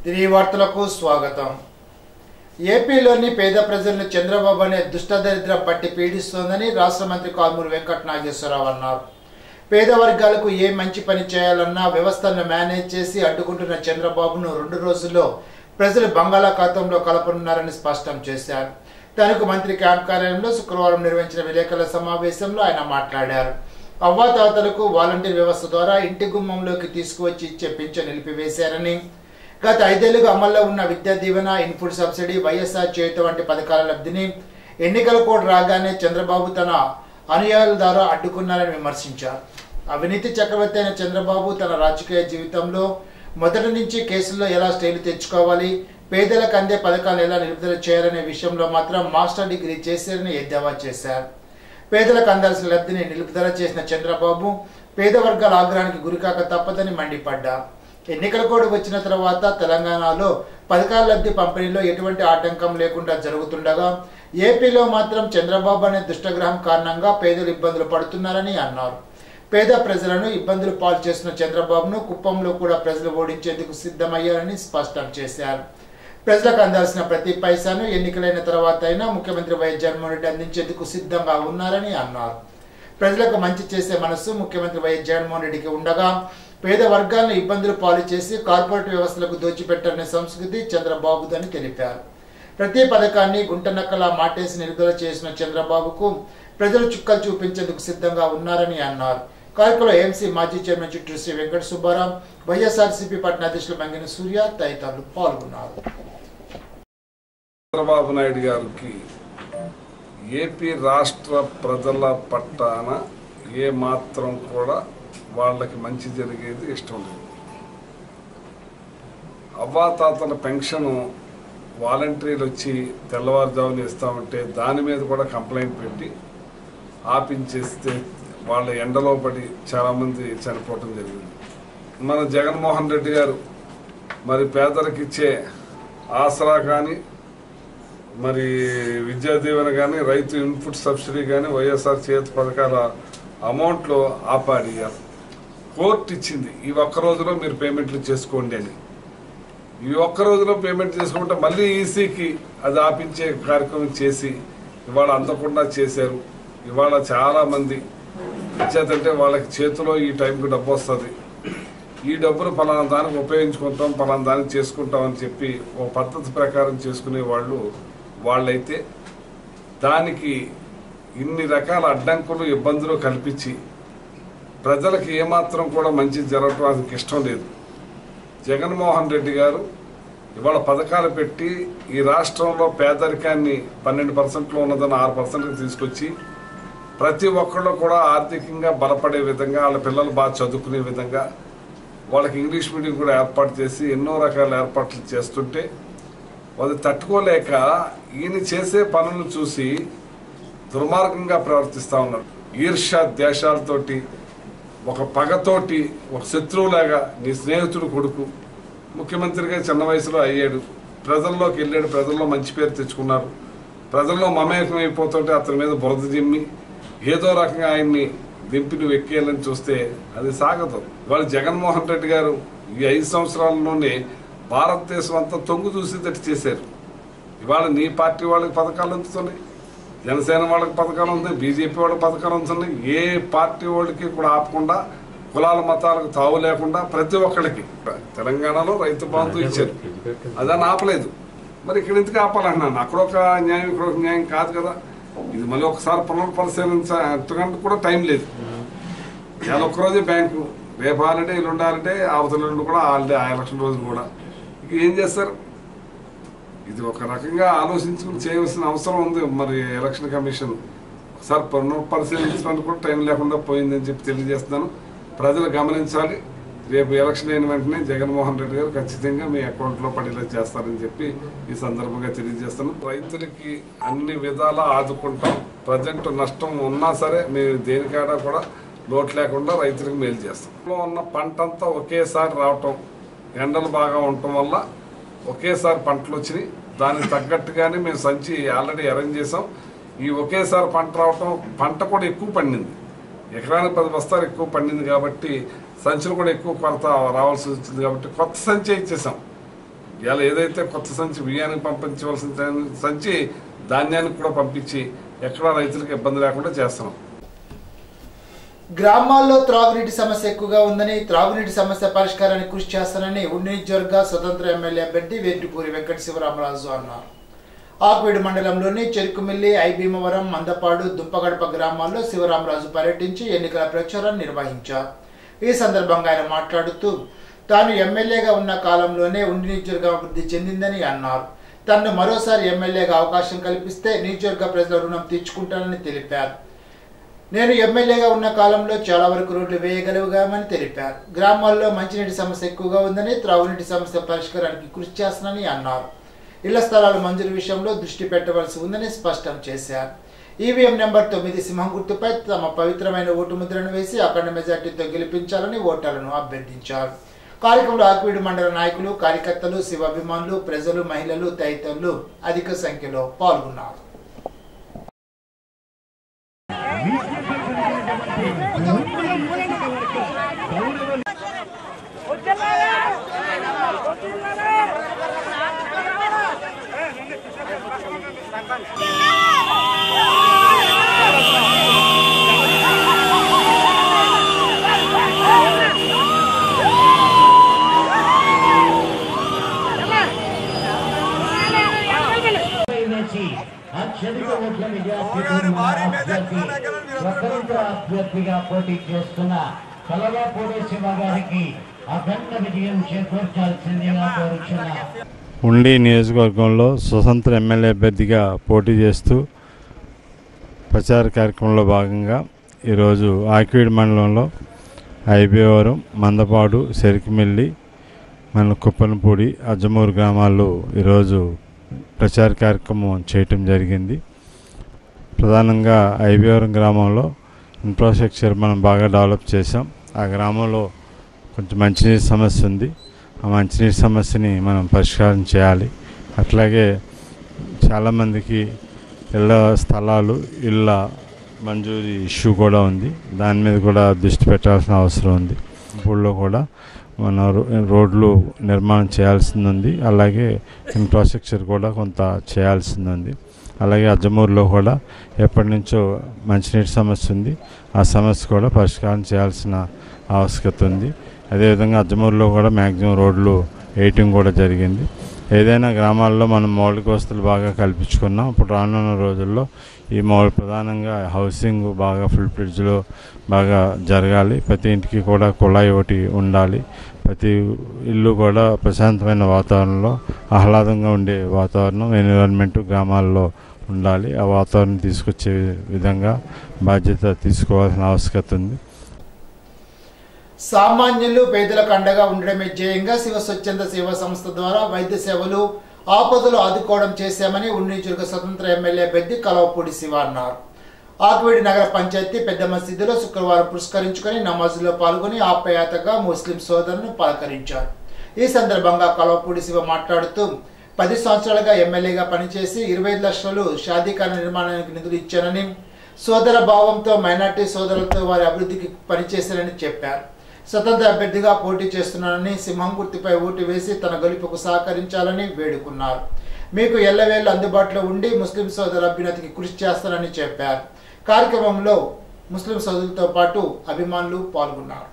తిరిగి వార్తలకు స్వాగతం. ఏపీలోని పేద ప్రజలను చంద్రబాబు అనే దుష్టదరిద్రం పట్టి పీడిస్తోందని రాష్ట్ర మంత్రి కారుమూరి వెంకట నాగేశ్వరరావు అన్నారు. పేద వర్గాలకు ఏ మంచి పని చేయాలన్నా వ్యవస్థలను మేనేజ్ చేసి అడ్డుకుంటున్న చంద్రబాబును 2 రోజుల్లో ప్రజలు బంగాళాఖాతంలో కలపనున్నారని స్పష్టం చేశారు. తనకు మంత్రి క్యాంప్ కార్యాలయంలో శుక్రవారం నిర్వహించిన విలేకరుల సమావేశంలో ఆయన మాట్లాడారు. అవ్వాతాతలకు వాలంటీర్ వ్యవస్థ ద్వారా ఇంటి గుమ్మంలోకి తీసుకువచ్చి ఇచ్చే పింఛను నిలిపివేశారని, గత 5 ఏళ్లుగా అమల్లో ఉన్న విద్యా దీవెన, ఇన్పుట్ సబ్సిడీ, వైఎస్ఆర్ చేయుత వంటి పథకాల లబ్ధిని ఎన్నికల కోడ్ రాగానే చంద్రబాబు తన అనుయాయుల ద్వారా అడ్డుకున్నారని విమర్శించారు. అవినీతి చక్రవర్తి అయిన చంద్రబాబు తన రాజకీయ జీవితంలో మొదటి నుంచి కేసుల్లో ఎలా స్టైలు తెచ్చుకోవాలి, పేదలకు అందే పథకాలు ఎలా నిలుపుదల చేయాలనే విషయంలో మాత్రం మాస్టర్ డిగ్రీ చేశారని ఎద్దేవా చేశారు. పేదలకు అందాల్సిన లబ్ధిని నిలుపుదల చేసిన చంద్రబాబు పేద వర్గాల ఆగ్రహానికి గురికాక తప్పదని మండిపడ్డారు. ఎన్నికల కోడ్ వచ్చిన తర్వాత తెలంగాణలో పథకాల లబ్ధి పంపిణీలో ఎటువంటి ఆటంకం లేకుండా జరుగుతుండగా ఏపీలో మాత్రం చంద్రబాబు అనే దుష్టగ్రహం కారణంగా పేదలు ఇబ్బందులు పడుతున్నారని అన్నారు. పేద ప్రజలను ఇబ్బందులు పాలు చేస్తున్న చంద్రబాబును కుప్పంలో కూడా ప్రజలు ఓడించేందుకు సిద్ధమయ్యారని స్పష్టం చేశారు. ప్రజలకు అందాల్సిన ప్రతి పైసాను ఎన్నికలైన తర్వాత అయినా ముఖ్యమంత్రి వైఎస్ జగన్మోహన్ రెడ్డి అందించేందుకు సిద్ధంగా ఉన్నారని అన్నారు. ప్రజలకు మంచి చేసే మనస్సు ముఖ్యమంత్రి వైఎస్ జగన్మోహన్ రెడ్డికి ఉండగా పేద వర్గాలను ఇబ్బందులు పాలు చేసి కార్పొరేట్ వ్యవస్థలకు దోచిపెట్టాలనే సంస్కృతి చంద్రబాబుదని తెలిపారు. ప్రతి పథకాన్ని గుంటనక్కలా మాటేసి నిలుపుదల చేసిన చంద్రబాబుకు ప్రజలు చుక్కలు చూపించేందుకు సిద్ధంగా ఉన్నారని అన్నారు. కార్యక్రమంలో ఏఎంసీ మాజీ చైర్మన్ చిట్టూరు శ్రీ వెంకట సుబ్బారావు, వైఎస్ఆర్సీపీ పట్టణ అధ్యక్షులు మంగిన సూర్య తదితరులు పాల్గొన్నారు. చంద్రబాబు నాయుడు గారికి ఏపీ రాష్ట్ర ప్రజల పట్టాన ఏ మాత్రం కూడా వాళ్ళకి మంచి జరిగేది ఇష్టం లేదు. అవ్వాతాతల పెన్షన్ వాలంటీర్లు వచ్చి తెల్లవారుజామున ఇస్తామంటే దాని మీద కూడా కంప్లైంట్ పెట్టి ఆపించేస్తే వాళ్ళ ఎండలో పడి చాలామంది చనిపోవటం జరిగింది. మన జగన్మోహన్ రెడ్డి గారు మరి పేదలకు ఇచ్చే ఆసరా కానీ, మరి విద్యా దీవెన కానీ, రైతు ఇన్పుట్ సబ్సిడీ కానీ, వైఎస్ఆర్ చేత పథకాల అమౌంట్లో ఆపాడియారు. కోర్టు ఇచ్చింది ఈ ఒక్క రోజులో మీరు పేమెంట్లు చేసుకోండి అని. ఈ ఒక్క రోజులో పేమెంట్ చేసుకుంటే మళ్ళీ ఈసీకి అది ఆపించే కార్యక్రమం చేసి ఇవాళ అందకుండా చేశారు. ఇవాళ చాలామంది ఇచ్చేదంటే వాళ్ళకి చేతిలో ఈ టైంకి డబ్బు వస్తుంది, ఈ డబ్బును పలానా దానికి ఉపయోగించుకుంటాం, పలానా దానికి చేసుకుంటాం అని చెప్పి ఒక పద్ధతి ప్రకారం చేసుకునే వాళ్ళైతే దానికి ఇన్ని రకాల అడ్డంకులు, ఇబ్బందులు కల్పించి ప్రజలకు ఏమాత్రం కూడా మంచి జరగడానికి ఇష్టం లేదు. జగన్మోహన్ రెడ్డి గారు ఇవాళ పథకాలు పెట్టి ఈ రాష్ట్రంలో పేదరికాన్ని 12% ఉన్నదని 6%కి తీసుకొచ్చి ప్రతి ఒక్కళ్ళు కూడా ఆర్థికంగా బలపడే విధంగా, వాళ్ళ పిల్లలు బాగా చదువుకునే విధంగా వాళ్ళకి ఇంగ్లీష్ మీడియం కూడా ఏర్పాటు చేసి ఎన్నో రకాల ఏర్పాట్లు చేస్తుంటే అది తట్టుకోలేక ఈయన చేసే పనులను చూసి దుర్మార్గంగా ప్రవర్తిస్తూ ఉన్నారు. ఈర్ష్య దేశాలతోటి, ఒక పగతోటి, ఒక శత్రువులాగా నీ స్నేహితుడు కొడుకు ముఖ్యమంత్రిగా చిన్న వయసులో అయ్యాడు, ప్రజల్లోకి వెళ్ళాడు, ప్రజల్లో మంచి పేరు తెచ్చుకున్నారు, ప్రజల్లో మమేకం అయిపోతుంటే అతని మీద బురద జిమ్మి ఏదో రకంగా ఆయన్ని దింపి నువ్వు ఎక్కేయాలని చూస్తే అది సాగదు. ఇవాళ జగన్మోహన్ రెడ్డి గారు ఈ 5 సంవత్సరాల్లోనే భారతదేశం అంతా తొంగు చూసేటట్టు చేశారు. ఇవాళ నీ పార్టీ వాళ్ళకి పథకాలు అందుతున్నాయి, జనసేన వాళ్ళకి పథకాలు ఉంది, బీజేపీ వాళ్ళకి పథకాలు అందుతున్నాయి. ఏ పార్టీ వాళ్ళకి కూడా ఆపకుండా, కులాల మతాలకు తావు లేకుండా ప్రతి ఒక్కరికి తెలంగాణలో రైతు బంధు ఇచ్చారు, అదని ఆపలేదు. మరి ఇక్కడ ఎందుకు ఆపాలంటున్నాను? అక్కడొక న్యాయం, ఇక్కడొక న్యాయం కాదు కదా. ఇది మళ్ళీ ఒకసారి పునఃపరిశీలించడానికి కూడా టైం లేదు. ఇవాళ ఒక్కరోజే బ్యాంకు, రేపు హాలిడే, ఎల్లుండి హాలిడే, అవతల ఎల్లుండి కూడా హాలిడే, ఆ ఎలక్షన్ రోజు కూడా. ఇక ఏం చేస్తారు? ఇది ఒక రకంగా ఆలోచించుకుని చేయవలసిన అవసరం ఉంది. మరి ఎలక్షన్ కమిషన్ ఒకసారి పునఃపరిశీలించడానికి కూడా టైం లేకుండా పోయిందని చెప్పి తెలియజేస్తున్నాను. ప్రజలు గమనించాలి. రేపు ఎలక్షన్ అయిన వెంటనే జగన్మోహన్ రెడ్డి గారు ఖచ్చితంగా మీ అకౌంట్లో పడేలా చేస్తారని చెప్పి ఈ సందర్భంగా తెలియజేస్తాను. రైతులకి అన్ని విధాలా ఆదుకుంటాం. ప్రజెంట్ నష్టం ఉన్నా సరే మేము దేనికైనా కూడా లోటు లేకుండా రైతులకు మేలు చేస్తాం. ఉన్న పంట అంతా ఒకేసారి రావటం, ఎండలు బాగా ఉండటం వల్ల ఒకేసారి పంటలు వచ్చినాయి. దానికి తగ్గట్టుగానే మేము సంచి ఆల్రెడీ అరేంజ్ చేసాం. ఈ ఒకేసారి పంట రావటం, పంట కూడా ఎక్కువ పండింది, ఎకరానికి 10 బస్తాలు ఎక్కువ పండింది కాబట్టి సంచులు కూడా ఎక్కువ కొరత రావాల్సి వచ్చింది కాబట్టి కొత్త సంచి ఇచ్చేసాం. ఇలా ఏదైతే కొత్త సంచి బియ్యానికి పంపించవలసిన సంచి ధాన్యానికి కూడా పంపించి ఎక్కడా రైతులకు ఇబ్బంది లేకుండా చేస్తున్నాం. గ్రామాల్లో త్రాగునీటి సమస్య ఎక్కువగా ఉందని, త్రాగునీటి సమస్య పరిష్కారానికి కృషి చేస్తానని ఉండి నియోజకవర్గ స్వతంత్ర ఎమ్మెల్యే అభ్యర్థి వేట్రిపూరి వెంకట శివరామరాజు అన్నారు. ఆకువీడు మండలంలోని చెరుకుమిల్లి, ఐభీమవరం, మందపాడు, దుంపగడప గ్రామాల్లో శివరామరాజు పర్యటించి ఎన్నికల ప్రచారాన్ని నిర్వహించారు. ఈ సందర్భంగా ఆయన మాట్లాడుతూ తాను ఎమ్మెల్యేగా ఉన్న కాలంలోనే ఉండి నియోజకవర్గం అభివృద్ధి చెందిందని అన్నారు. తనను మరోసారి ఎమ్మెల్యేగా అవకాశం కల్పిస్తే నియోజకవర్గ ప్రజల రుణం తీర్చుకుంటానని తెలిపారు. నేను ఎమ్మెల్యేగా ఉన్న కాలంలో చాలా వరకు రోడ్లు వేయగలిగామని తెలిపారు. గ్రామాల్లో మంచినీటి సమస్య ఎక్కువగా ఉందని, త్రాగునీటి సమస్య పరిష్కారానికి కృషి చేస్తానని అన్నారు. ఇళ్ల స్థలాల మంజూరు విషయంలో దృష్టి పెట్టవలసి ఉందని స్పష్టం చేశారు. ఈవీఎం నెంబర్ 9 సింహం గుర్తుపై తమ పవిత్రమైన ఓటు ముద్రను వేసి అఖండ మెజార్టీతో గెలిపించాలని ఓటర్లను అభ్యర్థించారు. కార్యక్రమంలో ఆకువీడు మండల నాయకులు, కార్యకర్తలు, శివ అభిమానులు, ప్రజలు, మహిళలు తదితరులు అధిక సంఖ్యలో పాల్గొన్నారు. అభ్యర్థిగా పోటీ చేస్తున్న కలవాపూడి శివ గారికి అఖండ విజయం చేకూర్చాల్సిందిగా కోరుచున్నా. ఉండి నియోజకవర్గంలో స్వతంత్ర ఎమ్మెల్యే అభ్యర్థిగా పోటీ చేస్తూ ప్రచార కార్యక్రమంలో భాగంగా ఈరోజు ఆకివీడు మండలంలో ఐబీవరం, మందపాడు, చెరుకుమిల్లి, మన కుప్పనపూడి, అజ్జమూరు గ్రామాల్లో ఈరోజు ప్రచార కార్యక్రమం చేయటం జరిగింది. ప్రధానంగా ఐబీవరం గ్రామంలో ఇన్ఫ్రాస్ట్రక్చర్ మనం బాగా డెవలప్ చేసాం. ఆ గ్రామంలో కొంచెం మంచినీటి సమస్య ఉంది. ఆ మంచినీటి సమస్యని మనం పరిష్కారం చేయాలి. అట్లాగే చాలామందికి ఇళ్ళ స్థలాలు, ఇళ్ళ మంజూరీ ఇష్యూ కూడా ఉంది. దాని మీద కూడా దృష్టి పెట్టాల్సిన అవసరం ఉంది. ఊళ్ళో కూడా మన రోడ్లు నిర్మాణం చేయాల్సింది ఉంది. అలాగే ఇన్ఫ్రాస్ట్రక్చర్ కూడా కొంత చేయాల్సింది ఉంది. అలాగే అజ్జమూరులో కూడా ఎప్పటి నుంచో మంచినీటి సమస్య ఉంది. ఆ సమస్య కూడా పరిష్కారం చేయాల్సిన ఆవశ్యకత ఉంది. అదేవిధంగా అజ్జమూరులో కూడా మ్యాక్సిమం రోడ్లు వేయటం కూడా జరిగింది. ఏదైనా గ్రామాల్లో మనం మౌలిక వసతులు బాగా కల్పించుకున్నాం. ఇప్పుడు రానున్న రోజుల్లో ఈ ప్రధానంగా హౌసింగ్ బాగా ఫుల్ ఫ్లెడ్జ్లో బాగా జరగాలి. ప్రతి ఇంటికి కూడా కుళాయి ఒకటి ఉండాలి. ప్రతి ఇల్లు కూడా ప్రశాంతమైన వాతావరణంలో, ఆహ్లాదంగా ఉండే వాతావరణం, ఎన్విరాన్మెంట్ గ్రామాల్లో ఉండాలి. ఆ వాతావరణం తీసుకొచ్చే విధంగా బాధ్యత తీసుకోవాల్సిన ఆవశ్యకత ఉంది. సామాన్యులు, పేదలకు అండగా ఉండడమే ధ్యేయంగా శివ స్వచ్ఛంద సేవా సంస్థ ద్వారా వైద్య సేవలు, ఆపదలు ఆదుకోవడం చేశామని ఉన్నిచుర్గ స్వతంత్ర ఎమ్మెల్యే అభ్యర్థి కలవపూడి శివ అన్నారు. ఆకువీడి నగర పంచాయతీ పెద్ద మసీదులో శుక్రవారం పురస్కరించుకొని నమాజులో పాల్గొని ఆప్యాయతగా ముస్లిం సోదరులను పలకరించారు. ఈ సందర్భంగా కలవపూడి శివ మాట్లాడుతూ 10 సంవత్సరాలుగా ఎమ్మెల్యేగా పనిచేసి 25 లక్షలు షాదీఖానా నిర్మాణానికి నిధులు ఇచ్చానని, సోదర భావంతో మైనార్టీ సోదరులతో వారి అభివృద్ధికి పనిచేశారని చెప్పారు. స్వతంత్ర అభ్యర్థిగా పోటీ చేస్తున్నానని, సింహం గుర్తుపై ఓటు వేసి తన గెలుపుకు సహకరించాలని వేడుకున్నారు. మీకు ఎల్లవేళ అందుబాటులో ఉండి ముస్లిం సోదరుల అభ్యున్నతికి కృషి చేస్తానని చెప్పారు. కార్యక్రమంలో ముస్లిం సోదరులతో పాటు అభిమానులు పాల్గొన్నారు.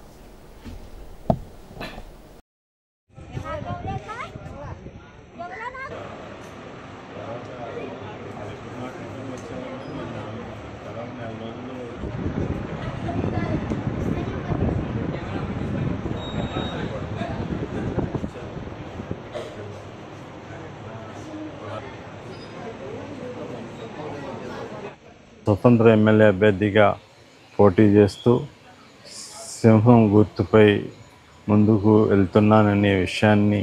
స్వతంత్ర ఎమ్మెల్యే అభ్యర్థిగా పోటీ చేస్తూ సింహం గుర్తుపై ముందుకు వెళ్తున్నాననే విషయాన్ని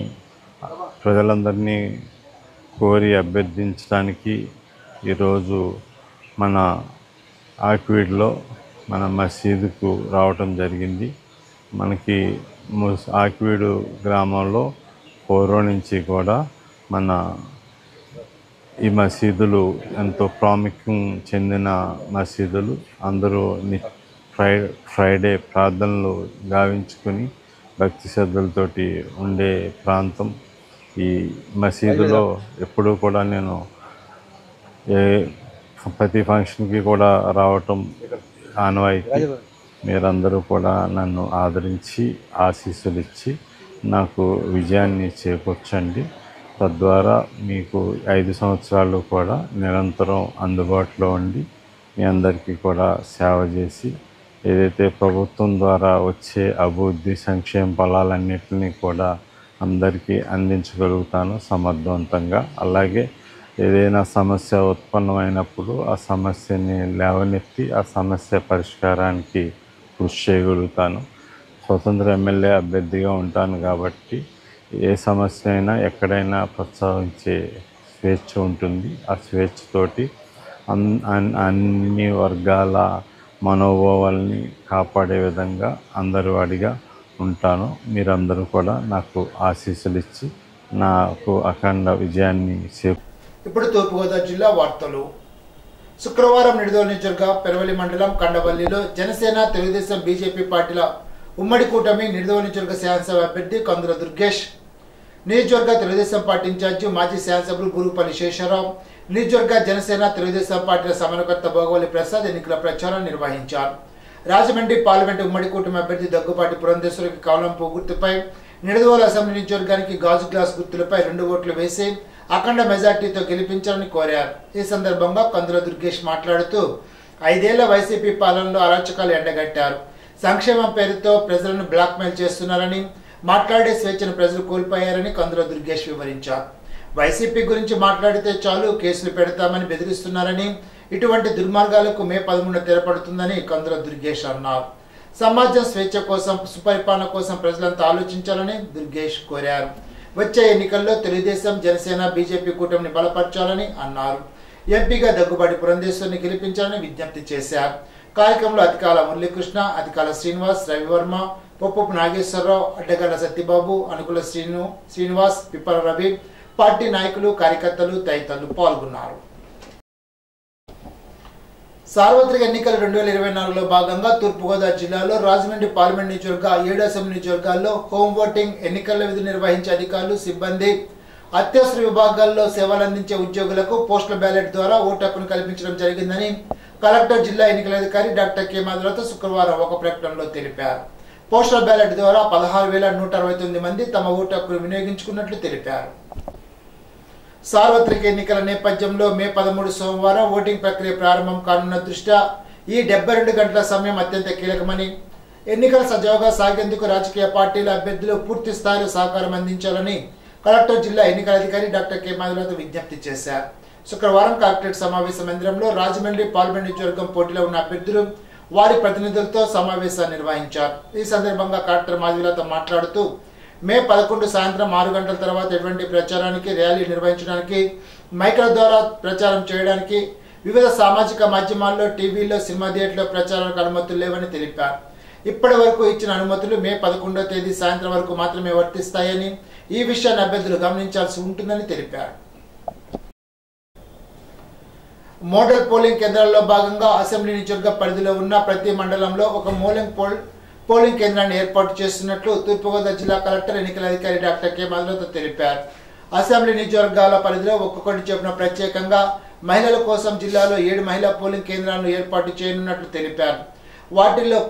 ప్రజలందరినీ కోరి అభ్యర్థించడానికి ఈరోజు మన ఆకువీడులో మన మసీదుకు రావటం జరిగింది. మనకి ఆకువీడు గ్రామంలో పూర్వం నుంచి కూడా మన ఈ మసీదులు ఎంతో ప్రాముఖ్యం చెందిన మసీదులు. అందరూ ఫ్రైడే ప్రార్థనలు గావించుకొని భక్తి శ్రద్ధలతోటి ఉండే ప్రాంతం. ఈ మసీదులో ఎప్పుడూ కూడా నేను ప్రతి ఫంక్షన్కి కూడా రావటం ఆనవాయితీ. మీరందరూ కూడా నన్ను ఆదరించి ఆశీస్సులు ఇచ్చి నాకు విజయాన్ని చేకూర్చండి. తద్వారా మీకు 5 సంవత్సరాలు కూడా నిరంతరం అందుబాటులో ఉండి మీ అందరికీ కూడా సేవ చేసి ఏదైతే ప్రభుత్వం ద్వారా వచ్చే అభివృద్ధి సంక్షేమ ఫలాలన్నింటినీ కూడా అందరికీ అందించగలుగుతాను సమర్థవంతంగా. అలాగే ఏదైనా సమస్య ఉత్పన్నమైనప్పుడు ఆ సమస్యని లేవనెత్తి ఆ సమస్య పరిష్కారానికి కృషి చేయగలుగుతాను. స్వతంత్ర ఎమ్మెల్యే అభ్యర్థిగా ఉంటాను కాబట్టి ఏ సమస్య అయినా ఎక్కడైనా ప్రస్తావించే స్వేచ్ఛ ఉంటుంది. ఆ స్వేచ్ఛతోటి అన్ని వర్గాల మనోభావాల్ని కాపాడే విధంగా అందరి వాడిగా ఉంటాను. మీరందరూ కూడా నాకు ఆశీస్సులు ఇచ్చి నాకు అఖండ విజయాన్ని ఇప్పుడు తూర్పుగోదావరి జిల్లా వార్తలు. శుక్రవారం నిడదవోలు నియోజకవర్గ పెరవలి మండలం కండవల్లిలో జనసేన, తెలుగుదేశం, బీజేపీ పార్టీల ఉమ్మడి కూటమి నిడదవోలు నియోజకవర్గ శాసనసభ అభ్యర్థి కందుల దుర్గేష్, నియోజకవర్గ తెలుగుదేశం పార్టీ ఇన్ఛార్జి మాజీ శాసనసభ్యులు గురుపల్లి శేషారావు, నియోజకవర్గ జనసేన, తెలుగుదేశం పార్టీల సమన్వయకర్త భోగవల్లి ప్రసాద్ ఎన్నికల ప్రచారం నిర్వహించారు. రాజమండ్రి పార్లమెంటు ఉమ్మడి కూటమి అభ్యర్థి దగ్గుపాటి పురంధేశ్వరికి కవలంపు గుర్తుపై, నిడదవోలు అసెంబ్లీ నియోజకవర్గానికి గాజు గ్లాస్ గుర్తులపై 2 ఓట్లు వేసి అఖండ మెజార్టీతో గెలిపించాలని కోరారు. ఈ సందర్భంగా కందుల దుర్గేష్ మాట్లాడుతూ 5 ఏళ్ల వైసీపీ పాలనలో అరాచకాలు ఎండగట్టారు. సంక్షేమం పేరుతో ప్రజలను బ్లాక్మెయిల్ చేస్తున్నారని, మాట్లాడే స్వేచ్ఛను ప్రజలు కోల్పోయారని కందుల దుర్గేష్ వివరించారు. వైసీపీ గురించి మాట్లాడితే చాలు కేసులు పెడతామని బెదిరిస్తున్నారని, ఇటువంటి దుర్మార్గాలకు మే 11 తెరపడుతుందని కందుల దుర్గేష్ అన్నారు. సమాజం స్వేచ్ఛ కోసం, సుపరిపాలన కోసం ప్రజలంతా ఆలోచించాలని దుర్గేష్ కోరారు. వచ్చే ఎన్నికల్లో తెలుగుదేశం, జనసేన, బీజేపీ కూటమిని బలపరచాలని అన్నారు. ఎంపీగా దగ్గుబాటి పురంధేశ్వరిని గెలిపించాలని విజ్ఞప్తి చేశారు. కార్యక్రమంలో అధికాల మురళీకృష్ణ, అధికాల శ్రీనివాస్, రవివర్మ, పొప్పపు నాగేశ్వరరావు, అడ్డగడ్డ సత్యబాబు, అనుకుల శ్రీనివాస్, పిప్పల రవి, పార్టీ నాయకులు, కార్యకర్తలు తదితరులు పాల్గొన్నారు. సార్వత్రిక ఎన్నికల 2024లో భాగంగా తూర్పుగోదావరి జిల్లాలో రాజమండ్రి పార్లమెంట్ నియోజకవర్గ 7 అసెంబ్లీ నియోజకవర్గాల్లో హోమ్ ఓటింగ్, ఎన్నికల విధులు నిర్వహించే అధికారులు, సిబ్బంది, అత్యవసర విభాగాల్లో సేవలు అందించే ఉద్యోగులకు పోస్టల్ బ్యాలెట్ ద్వారా ఓటు హక్కును కల్పించడం జరిగిందని కలెక్టర్, జిల్లా ఎన్నికల అధికారి డాక్టర్ కె మాధవరావు శుక్రవారం ఒక ప్రకటనలో తెలిపారు. పోస్టల్ బ్యాలెట్ ద్వారా 16,169 మంది తమ ఓటు హక్కును వినియోగించుకున్నట్లు తెలిపారు. సార్వత్రిక ఎన్నికల నేపథ్యంలో మే 13 సోమవారం ఓటింగ్ ప్రక్రియ ప్రారంభం కానున్న దృష్ట్యా ఈ 72 గంటల సమయం అత్యంత కీలకమని, ఎన్నికలు సజావుగా సాగేందుకు రాజకీయ పార్టీల అభ్యర్థులు పూర్తి స్థాయిలో సహకారం అందించాలని కలెక్టర్, జిల్లా ఎన్నికల అధికారి డాక్టర్ కె మాధవరావు విజ్ఞప్తి చేశారు. శుక్రవారం కలెక్టరేట్ సమావేశ మందిరంలో రాజమండ్రి పార్లమెంట్ నియోజకవర్గం పోటీలో ఉన్న అభ్యర్థులు, వారి ప్రతినిధులతో సమావేశాన్ని నిర్వహించారు. ఈ సందర్భంగా కలెక్టర్ మాధవరావు మాట్లాడుతూ మే 11 సాయంత్రం 6 గంటల తర్వాత ఎటువంటి ప్రచారానికి, ర్యాలీ నిర్వహించడానికి, మైకుల ద్వారా ప్రచారం చేయడానికి, వివిధ సామాజిక మాధ్యమాల్లో, టీవీలో, సినిమా థియేటర్లో ప్రచారాలకు అనుమతులు లేవని తెలిపారు. ఇప్పటి వరకు ఇచ్చిన అనుమతులు మే 11వ తేదీ సాయంత్రం వరకు మాత్రమే వర్తిస్తాయని, ఈ విషయాన్ని అభ్యర్థులు గమనించాల్సి ఉంటుందని తెలిపారు. మోడల్ పోలింగ్ కేంద్రాల్లో భాగంగా అసెంబ్లీ నియోజకవర్గ పరిధిలో ఉన్న ప్రతి మండలంలో ఒక పోలింగ్ కేంద్రాన్ని ఏర్పాటు చేస్తున్నట్లు తూర్పుగోదావరి జిల్లా కలెక్టర్, ఎన్నికల అధికారి డాక్టర్ కె మాధవరావు తెలిపారు. అసెంబ్లీ నియోజకవర్గాల పరిధిలో ఒక్కొక్కటి చొప్పున ప్రత్యేకంగా మహిళల కోసం జిల్లాలో 7 మహిళా పోలింగ్ కేంద్రాలను ఏర్పాటు చేయనున్నట్లు తెలిపారు. వాటిల్లో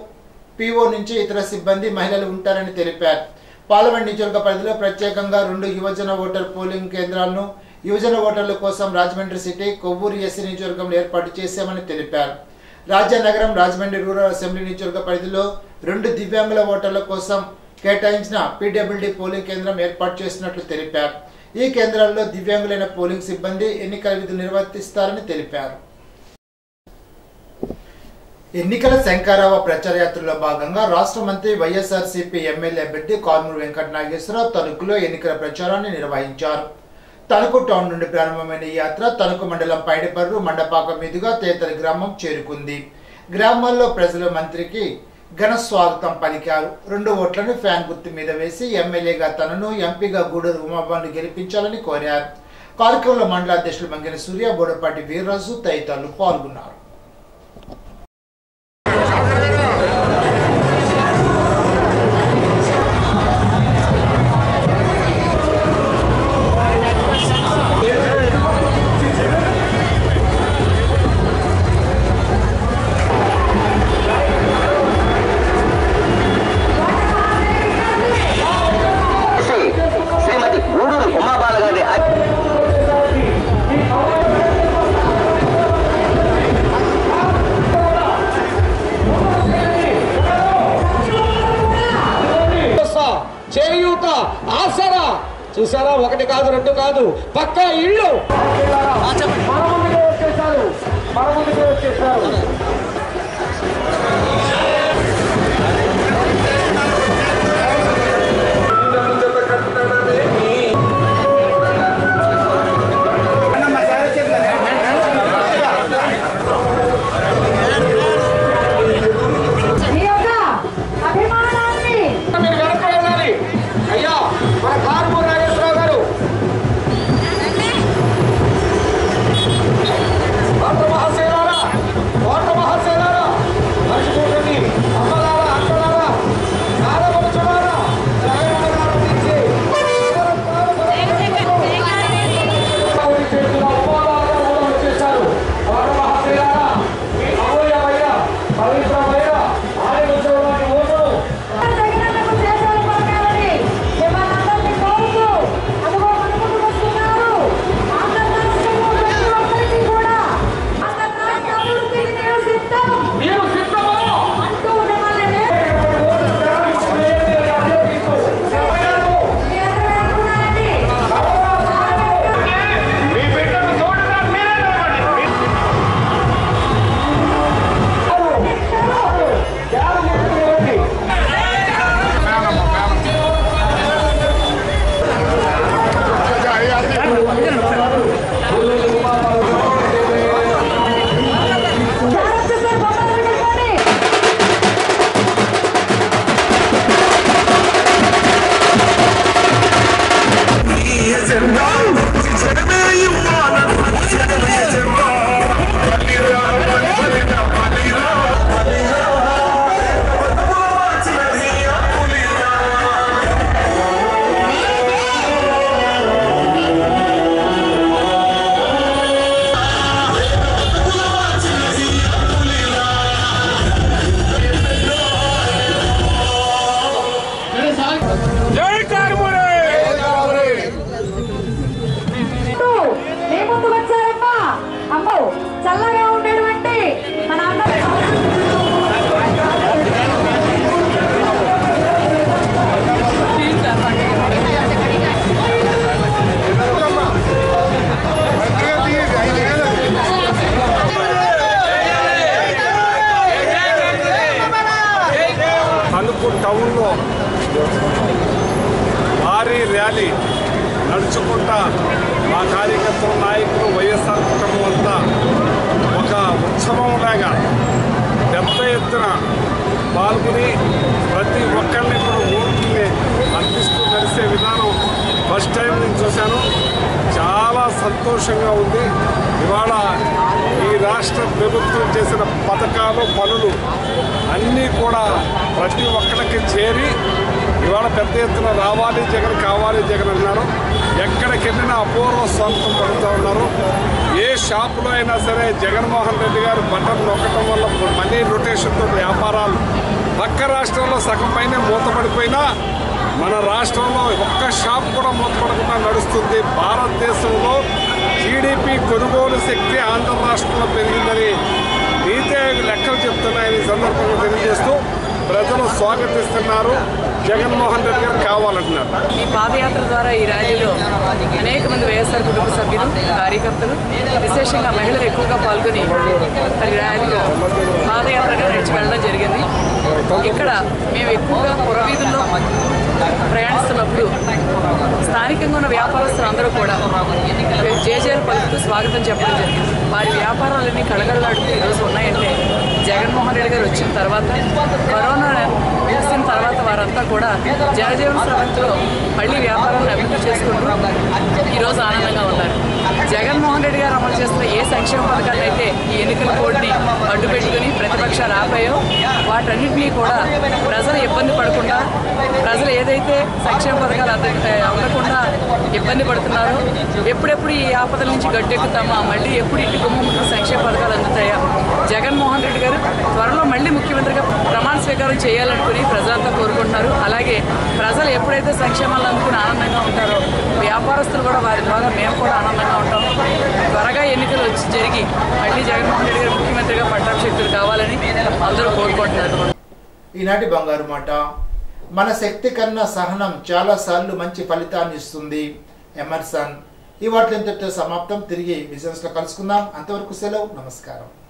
పీఓ నుంచి ఇతర సిబ్బంది, మహిళలు ఉంటారని తెలిపారు. పార్లమెంట్ నియోజకవర్గ పరిధిలో ప్రత్యేకంగా 2 యువజన ఓటర్ పోలింగ్ కేంద్రాలను యువజన ఓటర్ల కోసం రాజమండ్రి సిటీ, కొవ్వూరు ఎస్సీ నియోజకవర్గంలో ఏర్పాటు చేశామని తెలిపారు. రాజానగరం, రాజమండ్రి రూరల్ అసెంబ్లీ నియోజకవర్గ పరిధిలో 2 దివ్యాంగుల ఓటర్ల కోసం కేటాయించిన పీడబ్ల్యూడీ పోలింగ్ కేంద్రం ఏర్పాటు చేసినట్లు తెలిపారు. ఈ కేంద్రాల్లో దివ్యాంగులైన పోలింగ్ సిబ్బంది ఎన్నికల విధులు నిర్వర్తిస్తారని తెలిపారు. ఎన్నికల శంకరావ ప్రచార యాత్రలో భాగంగా రాష్ట్ర మంత్రి, వైఎస్ఆర్సీపీ ఎమ్మెల్యే అభ్యర్థి కారుమూరి వెంకట నాగేశ్వరరావు తణుకులో ఎన్నికల ప్రచారాన్ని నిర్వహించారు. తణుకు టౌన్ నుండి ప్రారంభమైన ఈ యాత్ర తణుకు మండలం పైడిపర్రు, మండపాక మీదుగా తేతలి గ్రామం చేరుకుంది. గ్రామాల్లో ప్రజలు మంత్రికి ఘన స్వాగతం పలికారు. 2 ఓట్లను ఫ్యాన్ గుర్తు మీద వేసి ఎమ్మెల్యేగా తనను, ఎంపీగా గూడూరు ఉమాబాను గెలిపించాలని కోరారు. కార్యక్రమంలో మండల అధ్యక్షులు మంగిన సూర్య, బోడపాటి వీర్రాజు తదితరులు పాల్గొన్నారు. చూసారా, ఒకటి కాదు రెండు కాదు, పక్కా ఇళ్ళు మన ముందుకే వచ్చేసారు. చల్లగా ఉండేటువంటి మన తణుకు టౌన్లో భారీ ర్యాలీ నడుచుకుంటా మా కార్యకర్తల నాయకులు వైఎస్ఆర్ కుటుంబం అంతా ఒక ఉత్సవంలాగా పెద్ద ఎత్తున పాల్గొని ప్రతి ఒక్కరిని కూడా ఓట్లని అర్పిస్తూ నడిచే విధానం ఫస్ట్ టైం నేను చూశాను. చాలా సంతోషంగా ఉంది. ఇవాళ ఈ రాష్ట్ర ప్రభుత్వం చేసిన పథకాలు పనులు అన్నీ కూడా ప్రతి ఒక్కరికి చేరి ఇవాళ పెద్ద ఎత్తున రావాలి జగన్, కావాలి జగన్ అన్నారు. ఎక్కడికి వెళ్ళినా అపూర్వ స్వాగతం పడుతూ ఉన్నారు. ఏ షాపులో అయినా సరే జగన్మోహన్ రెడ్డి గారు బటన్ నొక్కటం వల్ల మనీ రొటేషన్తో వ్యాపారాలు పక్క రాష్ట్రంలో సగం పైనే మూతపడిపోయినా మన రాష్ట్రంలో ఒక్క షాప్ కూడా మూతపడకుండా నడుస్తుంది. భారతదేశంలో జీడిపి కొనుగోలు శక్తి ఆంధ్ర రాష్ట్రంలో పెరిగిందని నీతి ఆయోగ్ లెక్కలు చెప్తున్నాయని ఈ సందర్భంగా తెలియజేస్తూ ప్రజలు స్వాగతిస్తున్నారు. జగన్మోహన్ రెడ్డి గారు కావాలంటున్నారు. ఈ పాదయాత్ర ద్వారా ఈ ర్యాలీలో అనేక మంది వైఎస్ఆర్ కుటుంబ సభ్యులు, కార్యకర్తలు, విశేషంగా మహిళలు ఎక్కువగా పాల్గొని ర్యాలీలో పాదయాత్రగా నడిచి వెళ్ళడం జరిగింది. ఇక్కడ మేము ఎక్కువగా పురవీధుల్లో ప్రయాణిస్తున్నప్పుడు స్థానికంగా ఉన్న వ్యాపారస్తులు అందరూ కూడా జేజేలు పలుకుతూ స్వాగతం చెప్పడం జరిగింది. వారి వ్యాపారాలన్నీ కళకళలాడుతూ ఈరోజు ఉన్నాయంటే జగన్మోహన్ రెడ్డి గారు వచ్చిన తర్వాత, కరోనా ముగిసిన తర్వాత వారంతా కూడా జనజీవన స్రవంతిలో మళ్ళీ వ్యాపారాలను అభివృద్ధి చేసుకుంటూ ఈరోజు ఆనందంగా ఉన్నారు. జగన్మోహన్ రెడ్డి గారు అమలు చేస్తున్న ఏ సంక్షేమ పథకాలు అయితే ఈ ఎన్నికల కోడ్ని అడ్డు పెట్టుకుని ప్రతిపక్షాలు ఆపాయో వాటన్నింటినీ కూడా ప్రజలు ఇబ్బంది పడకుండా, ప్రజలు ఏదైతే సంక్షేమ పథకాలు అందకుండా ఇబ్బంది పడుతున్నారో, ఎప్పుడెప్పుడు ఈ ఆపదల నుంచి గట్టెక్కుతామా, మళ్ళీ ఎప్పుడు ఇంటి గుమ్మమున్న సంక్షేమ పథకాలు అందుతాయా, జగన్మోహన్ రెడ్డి గారు త్వరలో మళ్ళీ ముఖ్యమంత్రిగా ప్రమాణ స్వీకారం చేయాలనుకుని ప్రజలంతా కోరుకుంటున్నారు. అలాగే ప్రజలు ఎప్పుడైతే సంక్షేమాలు అందుకుని ఆనందంగా ఉంటారో వ్యాపారస్తులు కూడా వారి ద్వారా మేము కూడా ఆనందంగా ఉంటాం. త్వరగా ఎన్నికలు వచ్చి జరిగి మళ్ళీ జగన్మోహన్ రెడ్డి గారు ముఖ్యమంత్రిగా పట్టాభిషేకులు కావాలని అందరూ కోరుకుంటున్నారు. ఈనాటి బంగారు మాట. మన శక్తి కన్నా సహనం చాలాసార్లు మంచి ఫలితాన్ని ఇస్తుంది. ఎమర్సన్. ఈ వార్తలు ఇంతటితో సమాప్తం. తిరిగి బిజినెస్లో కలుసుకుందాం. అంతవరకు సెలవు. నమస్కారం.